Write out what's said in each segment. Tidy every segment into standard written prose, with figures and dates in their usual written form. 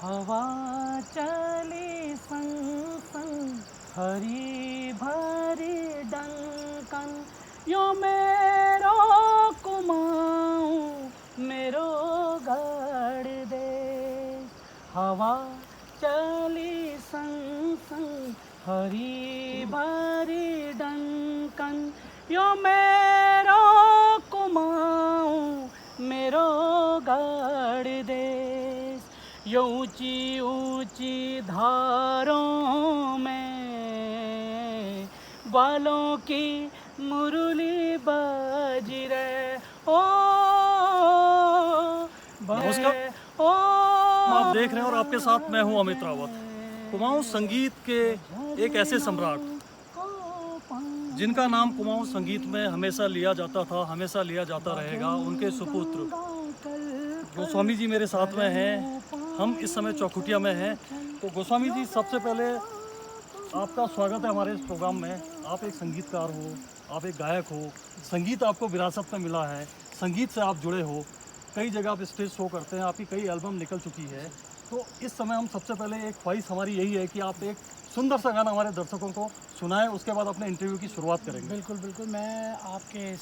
हवा चली संग संग हरी भरी डंकन यो मेरो कुमाऊं मेरो गढ़ दे। हवा चली संग संग हरी भरी डंकन यो मेरो कुमाऊं मेरो गढ़ देश। यो ऊंची ऊंची धारों में ग्वालों की मुरली बज रहे ओ नमस्कार। ओ आप देख रहे हैं और आपके साथ मैं हूं अमित रावत। कुमाऊं संगीत के एक ऐसे सम्राट जिनका नाम कुमाऊं संगीत में हमेशा लिया जाता था, हमेशा लिया जाता रहेगा, उनके सुपुत्र गोस्वामी जी मेरे साथ में हैं। हम इस समय चौखुटिया में हैं। तो गोस्वामी जी, सबसे पहले आपका स्वागत है हमारे इस प्रोग्राम में। आप एक संगीतकार हो, आप एक गायक हो, संगीत आपको विरासत में मिला है, संगीत से आप जुड़े हो, कई जगह आप स्टेज शो करते हैं, आपकी कई एल्बम निकल चुकी है। तो इस समय हम सबसे पहले एक ख्वाहिश हमारी यही है कि आप एक सुंदर सा गाना हमारे दर्शकों को सुनाएं, उसके बाद अपने इंटरव्यू की शुरुआत करेंगे। बिल्कुल बिल्कुल, मैं आपके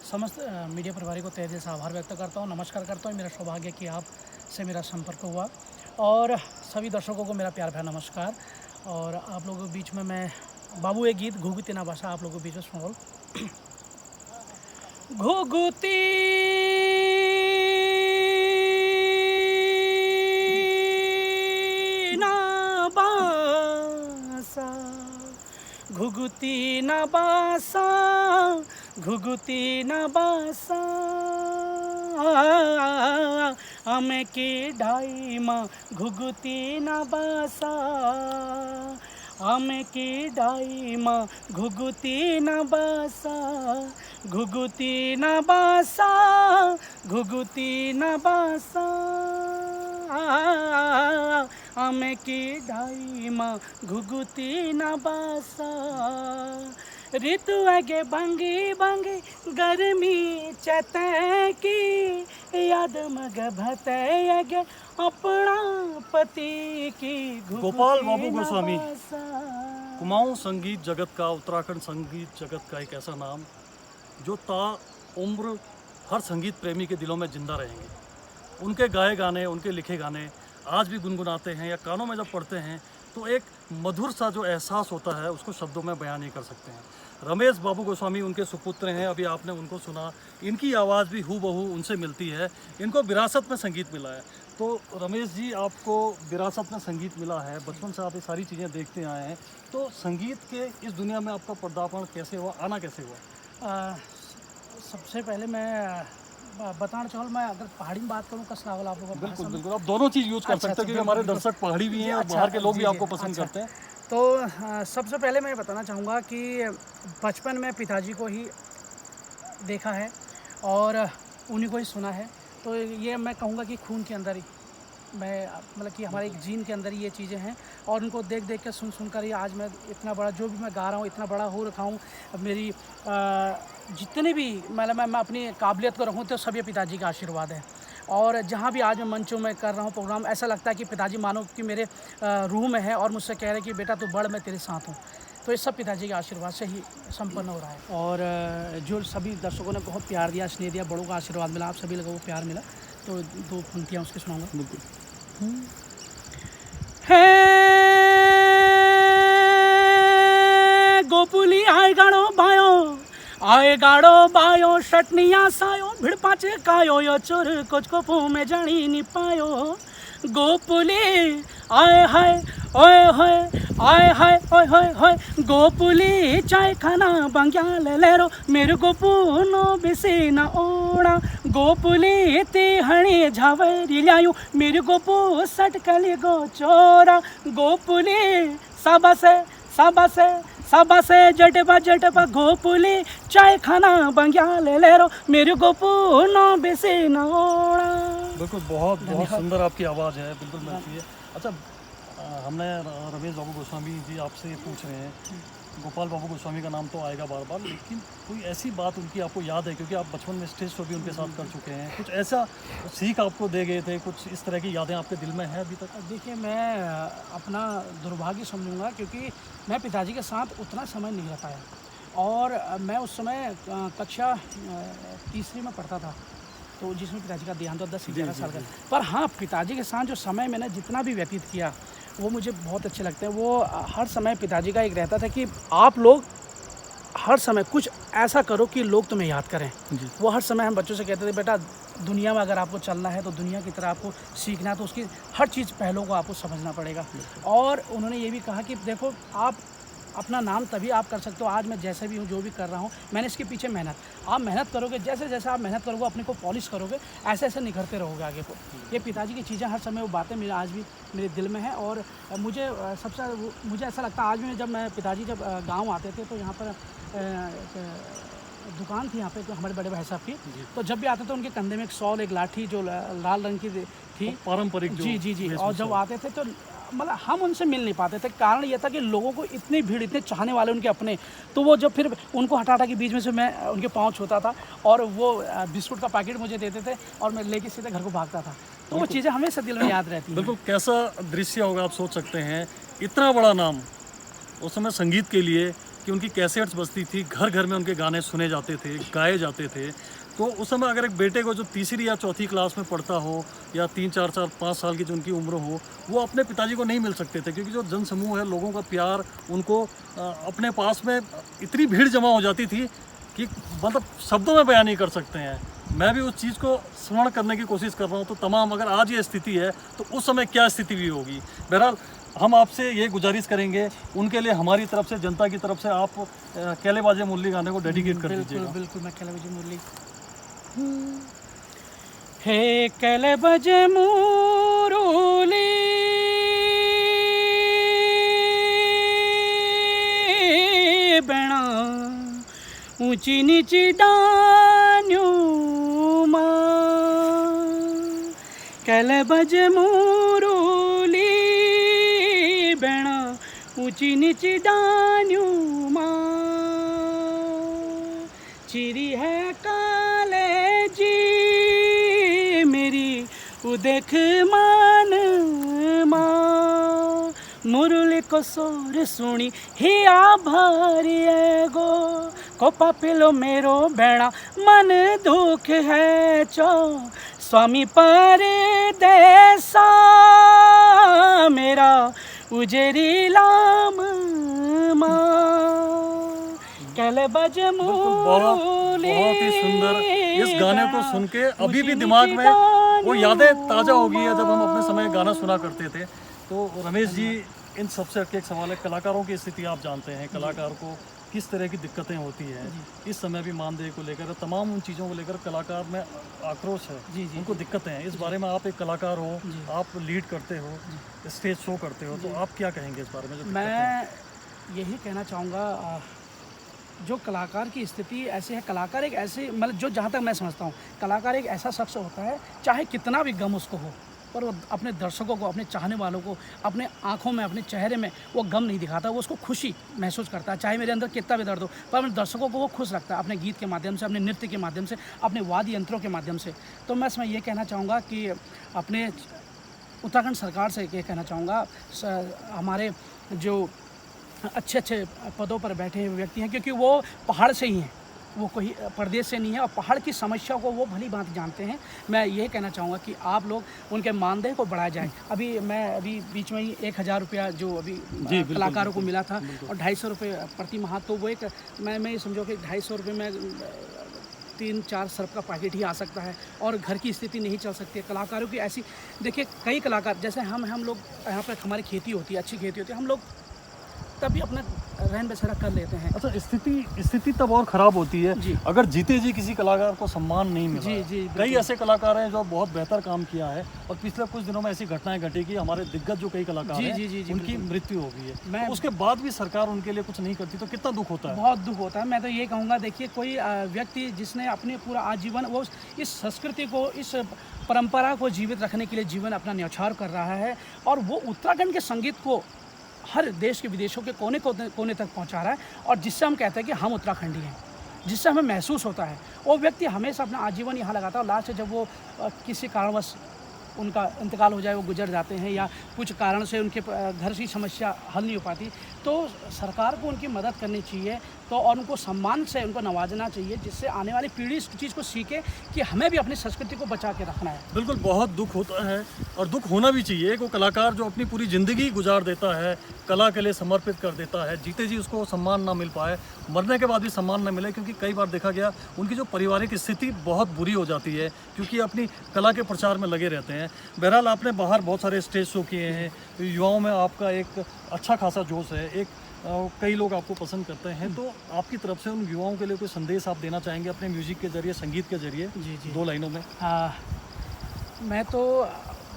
समस्त मीडिया परिवार को तहे दिल से आभार व्यक्त करता हूँ, नमस्कार करता हूँ। मेरा सौभाग्य कि आप से मेरा संपर्क हुआ और सभी दर्शकों को मेरा प्यार भरा नमस्कार। और आप लोगों के बीच में मैं बाबू एक गीत घुघुती ना भाषा आप लोगों के बीच में सुनाऊँ। घुघुती ना बासा घुघुती ना बासा घुघुती ना बासा हमें की ढाई माँ घुघुती ना बासा हमें की ढाई माँ घुघुती ना बासा घुघुती ना बासा घुघुती ना बासा हमें की ढाई माँ घुघुती ना बासा। ऋतु आगे बंगी बंगी गर्मी चते की याद मग भते आगे अपना पति की गोपाल बाबू गोस्वामी, कुमाऊं संगीत जगत का, उत्तराखंड संगीत जगत का एक ऐसा नाम जो ता उम्र हर संगीत प्रेमी के दिलों में जिंदा रहेंगे। उनके गाए गाने, उनके लिखे गाने आज भी गुनगुनाते हैं या कानों में जब पढ़ते हैं तो एक मधुर सा जो एहसास होता है उसको शब्दों में बयान नहीं कर सकते हैं। रमेश बाबू गोस्वामी उनके सुपुत्र हैं, अभी आपने उनको सुना। इनकी आवाज़ भी हूबहू उनसे मिलती है, इनको विरासत में संगीत मिला है। तो रमेश जी, आपको विरासत में संगीत मिला है, बचपन से आप ये सारी चीज़ें देखते आए हैं, तो संगीत के इस दुनिया में आपका पदार्पण कैसे हुआ, आना कैसे हुआ? सबसे पहले मैं बताना चाहूँ, मैं अगर पहाड़ी में बात करूँ कसला वाला आप लोगों को बिल्कुल बिल्कुल, आप दोनों चीज़ यूज़ कर सकते हैं क्योंकि हमारे दर्शक पहाड़ी भी हैं और बाहर के लोग भी आपको पसंद करते हैं। तो सबसे पहले मैं बताना चाहूँगा कि बचपन में पिताजी को ही देखा है और उन्हीं को ही सुना है। तो ये मैं कहूँगा कि खून के अंदर ही मैं मतलब कि हमारे एक जीन के अंदर ही ये चीज़ें हैं और उनको देख देख के सुन कर ही आज मैं इतना बड़ा जो भी मैं गा रहा हूँ इतना बड़ा हो रखा हूँ। मेरी जितने भी मतलब मैं अपनी काबिलियत को रखूँ तो सब ये पिताजी का आशीर्वाद है। और जहाँ भी आज मैं मंचों में कर रहा हूँ प्रोग्राम, ऐसा लगता है कि पिताजी मानो कि मेरे रूह में है और मुझसे कह रहे हैं कि बेटा तू बढ़, मैं तेरे साथ हूँ। तो ये सब पिताजी के आशीर्वाद से ही संपन्न हो रहा है। और जो सभी दर्शकों ने बहुत प्यार दिया, स्नेह दिया, बड़ों का आशीर्वाद मिला, आप सभी लोगों को प्यार मिला, तो दो पंक्तियाँ उसके सुनाऊँगा। बिल्कुल। हे गोपुली आए गाड़ो बायो शटनिया सायो भिड़ पाचे कायो यो चोर कुछ को पू में जानी नहीं पायो। गोपुली आए हाय ओए होए आए हाय ओए होए होए गोपुली चाय खाना बंग्याल ले रो मेरे गोपू नो बिसी ना ओड़ा गोपुली ती हणी झावरी लायो मेरे गोपू सटकली गो चोरा गोपुली सबसे जटपा गोपुली चाय खाना बंग्याल ले रो मेरे गोपू नो बिसी ना ओड़ा। बिल्कुल, बहुत बहुत सुंदर आपकी आवाज़ है, बिल्कुल मिलती है। अच्छा, हमने रमेश बाबू गोस्वामी जी आपसे पूछ रहे हैं गोपाल बाबू गोस्वामी का नाम तो आएगा बार बार, लेकिन कोई ऐसी बात उनकी आपको याद है, क्योंकि आप बचपन में स्टेज शो भी उनके साथ कर चुके हैं, कुछ ऐसा सीख आपको दे गए थे, कुछ इस तरह की यादें आपके दिल में हैं अभी तक? देखिए, मैं अपना दुर्भाग्य समझूंगा, क्योंकि मैं पिताजी के साथ उतना समय नहीं रह पाया, और मैं उस समय कक्षा तीसरी में पढ़ता था, तो जिसमें पिताजी का देहांत हुआ 10-11 साल का। पर हाँ, पिताजी के साथ जो समय मैंने जितना भी व्यतीत किया वो मुझे बहुत अच्छे लगते हैं। वो हर समय पिताजी का एक रहता था कि आप लोग हर समय कुछ ऐसा करो कि लोग तुम्हें याद करें। वो हर समय हम बच्चों से कहते थे, बेटा दुनिया में अगर आपको चलना है तो दुनिया की तरह आपको सीखना है, तो उसकी हर चीज़ पहलों को आपको समझना पड़ेगा। और उन्होंने ये भी कहा कि देखो, आप अपना नाम तभी आप कर सकते हो, आज मैं जैसे भी हूँ, जो भी कर रहा हूँ, मैंने इसके पीछे आप मेहनत करोगे, जैसे जैसे आप मेहनत करोगे, अपने को पॉलिश करोगे, ऐसे ऐसे निखरते रहोगे आगे को। ये पिताजी की चीज़ें हर समय, वो बातें मेरे आज भी मेरे दिल में है। और मुझे मुझे ऐसा लगता है आज भी, जब मैं पिताजी जब गाँव आते थे तो यहाँ पर दुकान थी यहाँ पे, तो हमारे बड़े भाई साहब की, तो जब भी आते थे उनके कंधे में एक शॉल, एक लाठी जो लाल रंग की थी, पारंपरिक। जी। और जब आते थे तो मतलब हम उनसे मिल नहीं पाते थे। कारण ये था कि लोगों को इतनी भीड़, इतने चाहने वाले उनके अपने, तो वो जब फिर उनको हटा के बीच में से मैं उनके पाँव छूता था, और वो बिस्कुट का पैकेट मुझे देते थे, और मैं लेके सीधे घर को भागता था। तो वो चीज़ें हमेशा दिल में याद रहती हैं। बिल्कुल, कैसा दृश्य होगा आप सोच सकते हैं। इतना बड़ा नाम उस समय संगीत के लिए कि उनकी कैसेट्स बजती थी, घर घर में उनके गाने सुने जाते थे, गाए जाते थे। तो उस समय अगर एक बेटे को जो तीसरी या चौथी क्लास में पढ़ता हो, या 3-4-5 साल की जो उनकी उम्र हो, वो अपने पिताजी को नहीं मिल सकते थे, क्योंकि जो जनसमूह है, लोगों का प्यार, उनको अपने पास में इतनी भीड़ जमा हो जाती थी कि मतलब शब्दों में बयान नहीं कर सकते हैं। मैं भी उस चीज़ को स्मरण करने की कोशिश कर रहा हूँ। तो तमाम, अगर आज ये स्थिति है तो उस समय क्या स्थिति भी होगी। बहरहाल, हम आपसे ये गुजारिश करेंगे, उनके लिए हमारी तरफ से, जनता की तरफ से, आप कैले बाजे मुरली गाने को डेडिकेट कर दीजिएगा। बिल्कुल, मैं कैले बाजे मुरली। हे कैले बाजे मुरली बेणा ऊंची नीची डान्यू मां, कैले बाजे मुरली बेणा ऊंची नीची डान्यू मां, चिरी है काले जी मेरी उदेख मान मां, मुरली को सोर सुनी ही आभारी गो, को पापिलो मेरो बेड़ा मन दुख है चो, स्वामी पर देसा मेरा उजेरी लाम मां, कैले बाजे मुरली। बहुत ही सुंदर। इस गाने को सुन के अभी भी दिमाग में वो यादें ताज़ा हो गई है, जब हम अपने समय गाना सुना करते थे। तो रमेश जी, इन सबसे हटके एक सवाल है, कलाकारों की स्थिति आप जानते हैं, कलाकार को किस तरह की दिक्कतें होती हैं। इस समय भी मानदेय को लेकर, तमाम उन चीज़ों को लेकर कलाकार में आक्रोश है, उनको दिक्कतें हैं। इस बारे में, आप एक कलाकार हो, आप लीड करते हो, स्टेज शो करते हो, तो आप क्या कहेंगे इस बारे में? मैं यही कहना चाहूँगा, जो कलाकार की स्थिति ऐसी है, कलाकार एक ऐसे, मतलब जो जहाँ तक मैं समझता हूँ, कलाकार एक ऐसा शख्स होता है, चाहे कितना भी गम उसको हो, पर वो अपने दर्शकों को, अपने चाहने वालों को, अपने आँखों में, अपने चेहरे में वो गम नहीं दिखाता, वो उसको खुशी महसूस करता है। चाहे मेरे अंदर कितना भी दर्द हो, पर अपने दर्शकों को वो खुश रखता है, अपने गीत के माध्यम से, अपने नृत्य के माध्यम से, अपने वाद्य यंत्रों के माध्यम से। तो मैं इसमें ये कहना चाहूँगा कि अपने उत्तराखंड सरकार से ये कहना चाहूँगा, हमारे जो अच्छे अच्छे पदों पर बैठे हुए व्यक्ति हैं, क्योंकि वो पहाड़ से ही हैं, वो कोई प्रदेश से नहीं है, और पहाड़ की समस्या को वो भली भांति जानते हैं। मैं ये कहना चाहूँगा कि आप लोग उनके मानदेय को बढ़ाया जाए। अभी बीच में ही 1000 रुपया जो अभी कलाकारों को मिला था, और 250 रुपये प्रति माह, तो वो एक, मैं ये समझो कि 250 रुपये में 3-4 सर्फ का पैकेट ही आ सकता है, और घर की स्थिति नहीं चल सकती है। कलाकारों की ऐसी, देखिए कई कलाकार, जैसे हम लोग यहाँ पर, हमारी खेती होती है, अच्छी खेती होती है, हम लोग तभी अपना रहन बसेरा कर लेते हैं। अच्छा, स्थिति तब और ख़राब होती है अगर जीते जी किसी कलाकार को सम्मान नहीं मिला। कई ऐसे कलाकार हैं जो बहुत बेहतर काम किया है, और पिछले कुछ दिनों में ऐसी घटनाएं घटी कि हमारे दिग्गज जो कई कलाकार हैं, उनकी मृत्यु हो गई है। तो उसके बाद भी सरकार उनके लिए कुछ नहीं करती, तो कितना दुख होता है? बहुत दुख होता है। मैं तो ये कहूँगा, देखिए कोई व्यक्ति जिसने अपने पूरा आजीवन वो इस संस्कृति को, इस परंपरा को जीवित रखने के लिए जीवन अपना न्यौछावर कर रहा है, और वो उत्तराखंड के संगीत को हर देश के विदेशों के कोने कोने तक पहुंचा रहा है, और जिससे हम कहते हैं कि हम उत्तराखंडी हैं, जिससे हमें महसूस होता है। वो व्यक्ति हमेशा अपना आजीवन यहाँ लगाता है, और लास्ट जब वो किसी कारणवश उनका इंतकाल हो जाए, वो गुजर जाते हैं, या कुछ कारण से उनके घर की समस्या हल नहीं हो पाती, तो सरकार को उनकी मदद करनी चाहिए, तो और उनको सम्मान से उनको नवाजना चाहिए, जिससे आने वाली पीढ़ी इस चीज़ को सीखे कि हमें भी अपनी संस्कृति को बचा के रखना है। बिल्कुल, बहुत दुख होता है और दुख होना भी चाहिए। वो कलाकार जो अपनी पूरी ज़िंदगी गुजार देता है, कला के लिए समर्पित कर देता है, जीते जी उसको सम्मान ना मिल पाए, मरने के बाद भी सम्मान ना मिले, क्योंकि कई बार देखा गया उनकी जो पारिवारिक स्थिति बहुत बुरी हो जाती है, क्योंकि अपनी कला के प्रचार में लगे रहते हैं। बहरहाल, आपने बाहर बहुत सारे स्टेज शो किए हैं, युवाओं में आपका एक अच्छा खासा जोश है, कई लोग आपको पसंद करते हैं, तो आपकी तरफ से उन युवाओं के लिए कोई संदेश आप देना चाहेंगे अपने म्यूजिक के जरिए, संगीत के जरिए? जी 2 लाइनों में। मैं तो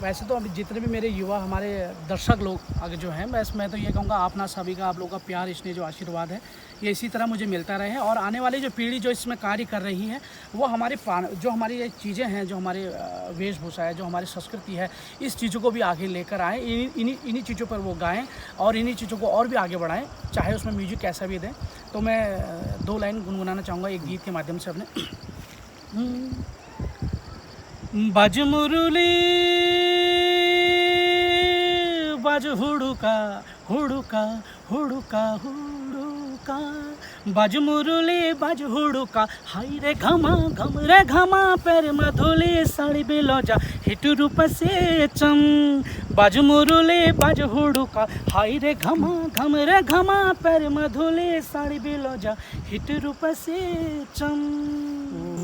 वैसे तो अभी जितने भी मेरे युवा हमारे दर्शक लोग आगे जो हैं, बस मैं तो ये कहूँगा, अपना सभी का, आप लोगों का प्यार, स्नेह, जो आशीर्वाद है, ये इसी तरह मुझे मिलता रहे, और आने वाली जो पीढ़ी जो इसमें कार्य कर रही है, वो हमारी जो हमारी ये चीज़ें हैं, जो हमारी वेशभूषा है, जो हमारी संस्कृति है, इस चीज़ों को भी आगे लेकर आएँ, इन्हीं चीज़ों पर वो गाएँ, और इन्हीं चीज़ों को और भी आगे बढ़ाएँ, चाहे उसमें म्यूजिक कैसा भी दें। तो मैं 2 लाइन गुनगुनाना चाहूँगा एक गीत के माध्यम से अपने। बाज मुरली बाज हुड़ुका हुड़ुका हुड़ुका हुड़ुका, बाज मुरली बाज हुड़ुका, हाय रे घमा घम रे घमा, पैर मधुली साड़ी बिलोजा, हिट रूप से चम। बाज मुरली बाज हुड़ुका, हाय रे घमा घम रे घमा, पैर मधुली साड़ी बिलोजा, हिट रूप से चम।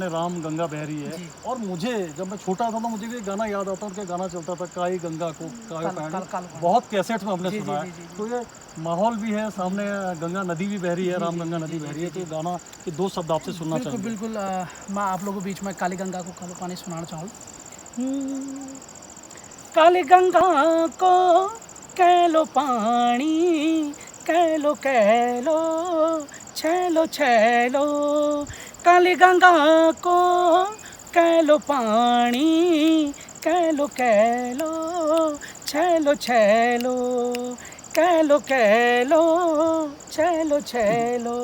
राम गंगा बहरी है, और मुझे जब मैं छोटा था तो मुझे भी गाना याद आता, उनका गाना चलता था, काई गंगा को कायो, बहुत कैसेट में हमने सुना है। तो ये माहौल भी है, सामने गंगा नदी भी बह रही है, राम गंगा नदी बह रही है, तो गाना के 2 शब्द आपसे सुनना चाहूँगा। बिल्कुल, मैं आप लोगों के बीच में काली गंगा को कालो पानी सुनाना चाहूँ। काली गंगा को कैलो पानी, कैलो कैलो छैलो छैलो, काली गंगा को कैलो पानी, कैलो कैलो छैलो छैलो, कैलो कैलो छैलो छैलो,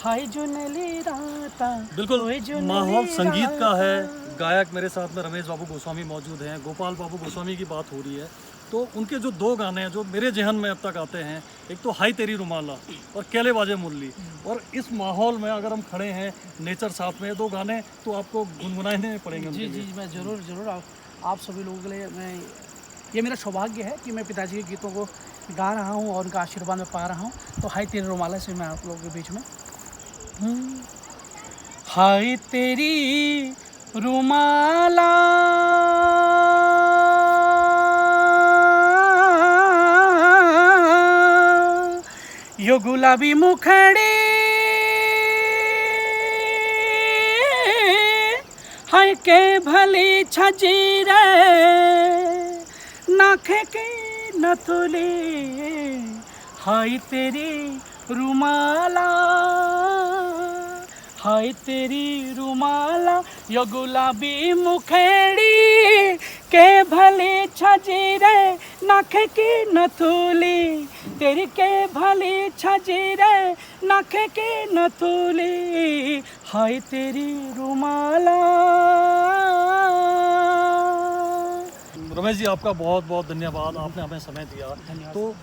हाय जुनली राता। बिल्कुल, माहौल संगीत का है। गायक मेरे साथ में रमेश बाबू गोस्वामी मौजूद हैं, गोपाल बाबू गोस्वामी की बात हो रही है, तो उनके जो 2 गाने हैं जो मेरे जहन में अब तक आते हैं, एक तो हाय तेरी रुमाला और कैले बाजे मुरली, और इस माहौल में अगर हम खड़े हैं, नेचर साथ में, 2 गाने तो आपको गुनगुनाने पड़ेंगे। जी, मैं ज़रूर आप सभी लोगों के लिए, ये मेरा सौभाग्य है कि मैं पिताजी के गीतों को गा रहा हूँ और उनका आशीर्वाद में पा रहा हूँ। तो हाय तेरी रुमाला से मैं आप लोगों के बीच में। हाय तेरी रुमाला यो गुलाबी मुखड़ी, हाय के भली छजीरे, नाखे के नथुली, हाय तेरी रुमाला, हाय तेरी रुमाला यो गुलाबी मुखड़ी, के भली छजीरे, नाखे की नथुली, तेरी के भली छजीरे, नाखे की नथुली, हाय तेरी रुमाला। रमेश जी, आपका बहुत बहुत धन्यवाद, आपने हमें समय दिया। तो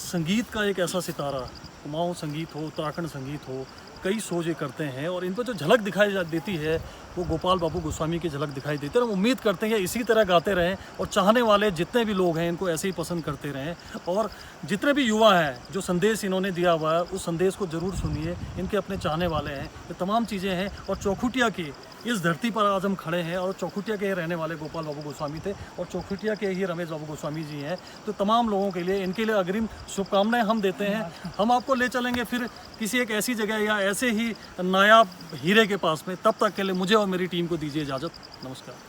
संगीत का एक ऐसा सितारा, कुमाऊं संगीत हो, उत्तराखंड संगीत हो, कई शोज ये करते हैं, और इन पर जो झलक दिखाई देती है वो गोपाल बाबू गोस्वामी की झलक दिखाई देती है। हम उम्मीद करते हैं इसी तरह गाते रहें, और चाहने वाले जितने भी लोग हैं इनको ऐसे ही पसंद करते रहें, और जितने भी युवा हैं जो संदेश इन्होंने दिया हुआ है उस संदेश को ज़रूर सुनिए। इनके अपने चाहने वाले हैं, ये तमाम चीज़ें हैं, और चौखुटिया की इस धरती पर आज हम खड़े हैं, और चौखुटिया के रहने वाले गोपाल बाबू गोस्वामी थे, और चौखुटिया के ही रमेश बाबू गोस्वामी जी हैं। तो तमाम लोगों के लिए, इनके लिए अग्रिम शुभकामनाएं हम देते हैं। हम आपको ले चलेंगे फिर किसी एक ऐसी जगह या ऐसे ही नायाब हीरे के पास में। तब तक के लिए मुझे और मेरी टीम को दीजिए इजाज़त। नमस्कार।